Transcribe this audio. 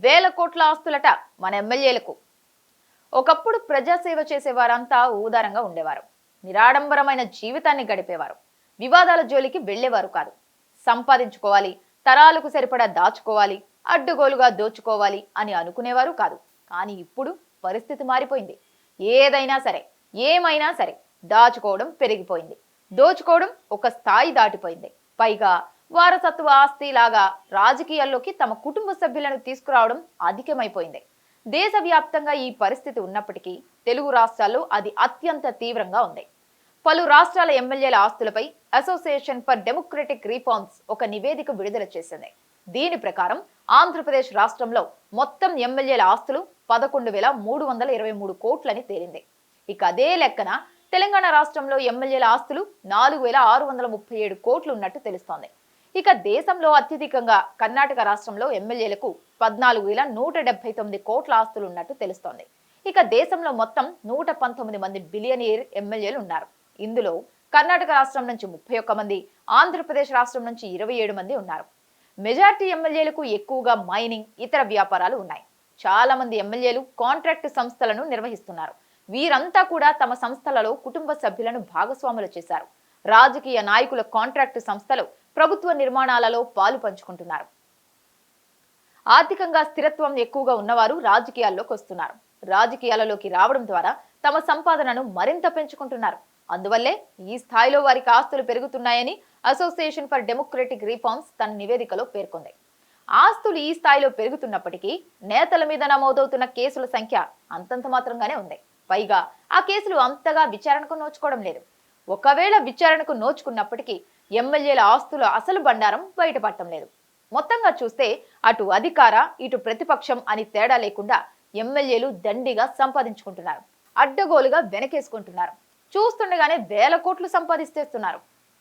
వేల కోట్ల ఆస్తులట మన ఎమ్మెల్యేలకు. ఒకప్పుడు ప్రజాసేవ చేసేవారంతా ఊదారంగా ఉండేవారు. నిరాడంబరమైన జీవితాన్ని గడిపేవారు. వివాదాల జోలికి వెళ్లేవారు కాదు. సంపాదించుకోవాలి, తరాలకు సరిపడా దాచుకోవాలి, అడ్డుగోలుగా దోచుకోవాలి అని అనుకునేవారు కాదు. కానీ ఇప్పుడు పరిస్థితి మారిపోయింది. ఏదైనా సరే, ఏమైనా సరే దాచుకోవడం పెరిగిపోయింది. దోచుకోవడం ఒక స్థాయి దాటిపోయింది. పైగా వారసత్వ ఆస్తి లాగా రాజకీయాల్లోకి తమ కుటుంబ సభ్యులను తీసుకురావడం అధికమైపోయింది. దేశవ్యాప్తంగా ఈ పరిస్థితి ఉన్నప్పటికీ తెలుగు రాష్ట్రాల్లో అది అత్యంత తీవ్రంగా ఉంది. పలు రాష్ట్రాల ఎమ్మెల్యేల ఆస్తులపై అసోసియేషన్ ఫర్ డెమోక్రటిక్ రిఫార్మ్స్ ఒక నివేదిక విడుదల చేసింది. దీని ప్రకారం ఆంధ్రప్రదేశ్ రాష్ట్రంలో మొత్తం ఎమ్మెల్యేల ఆస్తులు 11,323 కోట్లని తేలింది. ఇక అదే లెక్కన తెలంగాణ రాష్ట్రంలో ఎమ్మెల్యేల ఆస్తులు 4,637 కోట్లు ఉన్నట్టు తెలుస్తోంది. ఇక దేశంలో అత్యధికంగా కర్ణాటక రాష్ట్రంలో ఎమ్మెల్యేలకు 14,179 కోట్ల ఆస్తులు ఉన్నట్టు తెలుస్తోంది. ఇక దేశంలో మొత్తం 119 మంది బిలియనీర్ ఎమ్మెల్యేలు ఉన్నారు. ఇందులో కర్ణాటక రాష్ట్రం నుంచి 31 మంది, ఆంధ్రప్రదేశ్ రాష్ట్రం నుంచి 27 మంది ఉన్నారు. మెజార్టీ ఎమ్మెల్యేలకు ఎక్కువగా మైనింగ్, ఇతర వ్యాపారాలు ఉన్నాయి. చాలా మంది ఎమ్మెల్యేలు కాంట్రాక్ట్ సంస్థలను నిర్వహిస్తున్నారు. వీరంతా కూడా తమ సంస్థలలో కుటుంబ సభ్యులను భాగస్వాములు చేశారు. రాజకీయ నాయకుల కాంట్రాక్టు సంస్థలు ప్రభుత్వ నిర్మాణాలలో పాలు పంచుకుంటున్నారు. ఆర్థికంగా స్థిరత్వం ఎక్కువగా ఉన్నవారు రాజకీయాల్లోకి వస్తున్నారు. రాజకీయాలలోకి రావడం ద్వారా తమ సంపాదనను మరింత పెంచుకుంటున్నారు. అందువల్లే ఈ స్థాయిలో వారికి ఆస్తులు పెరుగుతున్నాయని అసోసియేషన్ ఫర్ డెమోక్రటిక్ రిఫార్మ్స్ తన నివేదికలో పేర్కొంది. ఆస్తులు ఈ స్థాయిలో పెరుగుతున్నప్పటికీ నేతల మీద నమోదవుతున్న కేసుల సంఖ్య అంతంత మాత్రంగానే ఉంది. పైగా ఆ కేసులు అంతగా విచారణకు నోచుకోవడం లేదు. ఒకవేళ విచారణకు నోచుకున్నప్పటికీ ఎమ్మెల్యేల ఆస్తుల అసలు బండారం బయటపడటం లేదు. మొత్తంగా చూస్తే అటు అధికార, ఇటు ప్రతిపక్షం అని తేడా లేకుండా ఎమ్మెల్యేలు దండిగా సంపాదించుకుంటున్నారు. అడ్డగోలుగా వెనకేసుకుంటున్నారు. చూస్తుండగానే వేల కోట్లు సంపాదిస్తేస్తున్నారు.